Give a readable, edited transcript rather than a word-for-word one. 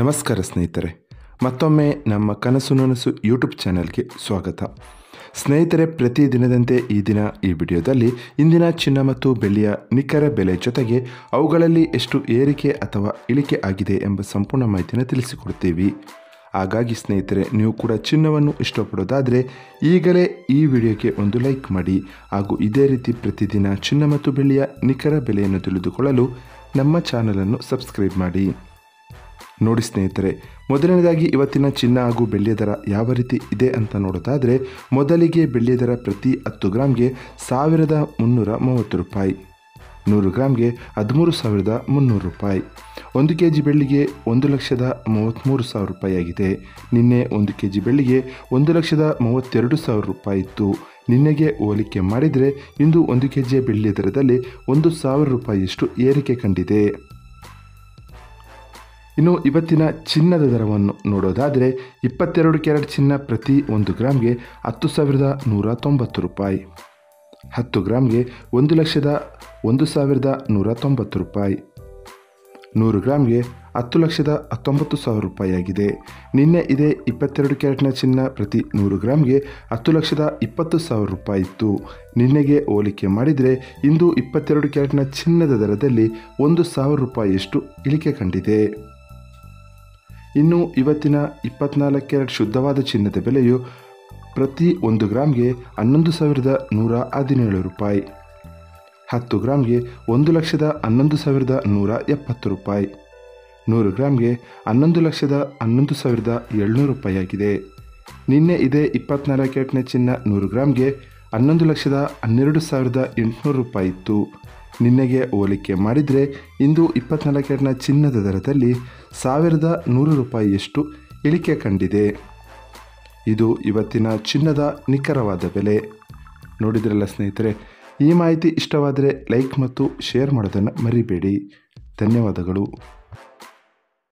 ನಮಸ್ಕಾರ ಸ್ನೇಹಿತರೆ, ಮತ್ತೊಮ್ಮೆ ನಮ್ಮ ಕನಸು ನನಸು ಯೂಟ್ಯೂಬ್ ಚಾನೆಲ್ಗೆ ಸ್ವಾಗತ. ಸ್ನೇಹಿತರೆ, ಪ್ರತಿದಿನದಂತೆ ಈ ದಿನ ಈ ವಿಡಿಯೋದಲ್ಲಿ ಇಂದಿನ ಚಿನ್ನ ಮತ್ತು ಬೆಳ್ಳಿಯ ನಿಖರ ಬೆಲೆ ಜೊತೆಗೆ ಅವುಗಳಲ್ಲಿ ಎಷ್ಟು ಏರಿಕೆ ಅಥವಾ ಇಳಿಕೆ ಆಗಿದೆ ಎಂಬ ಸಂಪೂರ್ಣ ಮಾಹಿತಿಯನ್ನು ತಿಳಿಸಿಕೊಡ್ತೀವಿ. ಹಾಗಾಗಿ ಸ್ನೇಹಿತರೆ, ನೀವು ಕೂಡ ಚಿನ್ನವನ್ನು ಇಷ್ಟಪಡೋದಾದರೆ ಈಗಲೇ ಈ ವಿಡಿಯೋಗೆ ಒಂದು ಲೈಕ್ ಮಾಡಿ ಹಾಗೂ ಇದೇ ರೀತಿ ಪ್ರತಿದಿನ ಚಿನ್ನ ಮತ್ತು ಬೆಳ್ಳಿಯ ನಿಖರ ಬೆಲೆಯನ್ನು ತಿಳಿದುಕೊಳ್ಳಲು ನಮ್ಮ ಚಾನಲನ್ನು ಸಬ್ಸ್ಕ್ರೈಬ್ ಮಾಡಿ. ನೋಡಿ ಸ್ನೇಹಿತರೆ, ಮೊದಲನೇದಾಗಿ ಇವತ್ತಿನ ಚಿನ್ನ ಹಾಗೂ ಬೆಳ್ಳಿಯ ದರ ಯಾವ ರೀತಿ ಇದೆ ಅಂತ ನೋಡೋದಾದರೆ, ಮೊದಲಿಗೆ ಬೆಳ್ಳಿಯ ದರ ಪ್ರತಿ 10 ಗ್ರಾಮ್ಗೆ 1330 ರೂಪಾಯಿ, 100 ಗ್ರಾಮ್ಗೆ 13,300 ರೂಪಾಯಿ. 1 kg ಬೆಳ್ಳಿಗೆ 1,33,000 ರೂಪಾಯಿ ಆಗಿದೆ. ನಿನ್ನೆ 1 kg ಬೆಳ್ಳಿಗೆ 1,32,000 ರೂಪಾಯಿ ಇತ್ತು. ನಿನ್ನೆಗೆ ಹೋಲಿಕೆ ಮಾಡಿದರೆ ಇಂದು 1 kg ಬೆಳ್ಳಿಯ ದರದಲ್ಲಿ 1,000 ರೂಪಾಯಿಯಷ್ಟು ಏರಿಕೆ ಕಂಡಿದೆ. ಇನ್ನು ಇವತ್ತಿನ ಚಿನ್ನದ ದರವನ್ನು ನೋಡೋದಾದರೆ, 22 ಕ್ಯಾರೆಟ್ ಚಿನ್ನ ಪ್ರತಿ 1 ಗ್ರಾಮ್ಗೆ 10,190 ರೂಪಾಯಿ, 10 ಗ್ರಾಮ್ಗೆ 1,01,190 ರೂಪಾಯಿ, 100 ಗ್ರಾಮ್ಗೆ 10,19,000 ರೂಪಾಯಿ ಆಗಿದೆ. ನಿನ್ನೆ ಇದೇ 22 ಕ್ಯಾರೆಟ್ನ ಚಿನ್ನ ಪ್ರತಿ 100 ಗ್ರಾಮ್ಗೆ 10,20,000 ರೂಪಾಯಿ ಇತ್ತು. ನಿನ್ನೆಗೆ ಹೋಲಿಕೆ ಮಾಡಿದರೆ ಇಂದು 22 ಕ್ಯಾರೆಟ್ನ ಚಿನ್ನದ ದರದಲ್ಲಿ 1,000 ರೂಪಾಯಿಯಷ್ಟು ಇಳಿಕೆ ಕಂಡಿದೆ. ಇನ್ನು ಇವತ್ತಿನ 24 ಕ್ಯಾರೆಟ್ ಶುದ್ಧವಾದ ಚಿನ್ನದ ಬೆಲೆಯು ಪ್ರತಿ 1 ಗ್ರಾಮ್ಗೆ 11,117 ರೂಪಾಯಿ, 10 ಗ್ರಾಮ್ಗೆ 1,11,170 ರೂಪಾಯಿ, 100 ಗ್ರಾಮ್ಗೆ 11,11,700 ರೂಪಾಯಿ ಆಗಿದೆ. ನಿನ್ನೆ ಇದೇ 24 ಕ್ಯಾರೆಟ್ನ ಚಿನ್ನ 100 ಗ್ರಾಮ್ಗೆ 11,12,800 ರೂಪಾಯಿ ಇತ್ತು. ನಿನ್ನೆಗೆ ಹೋಲಿಕೆ ಮಾಡಿದರೆ ಇಂದು 24 ಕ್ಯಾರೆಟ್ನ ಚಿನ್ನದ ದರದಲ್ಲಿ 1,100 ರೂಪಾಯಿಯಷ್ಟು ಇಳಿಕೆ ಕಂಡಿದೆ. ಇದು ಇವತ್ತಿನ ಚಿನ್ನದ ನಿಖರವಾದ ಬೆಲೆ. ನೋಡಿದ್ರಲ್ಲ ಸ್ನೇಹಿತರೆ, ಈ ಮಾಹಿತಿ ಇಷ್ಟವಾದರೆ ಲೈಕ್ ಮತ್ತು ಶೇರ್ ಮಾಡೋದನ್ನು ಮರಿಬೇಡಿ. ಧನ್ಯವಾದಗಳು.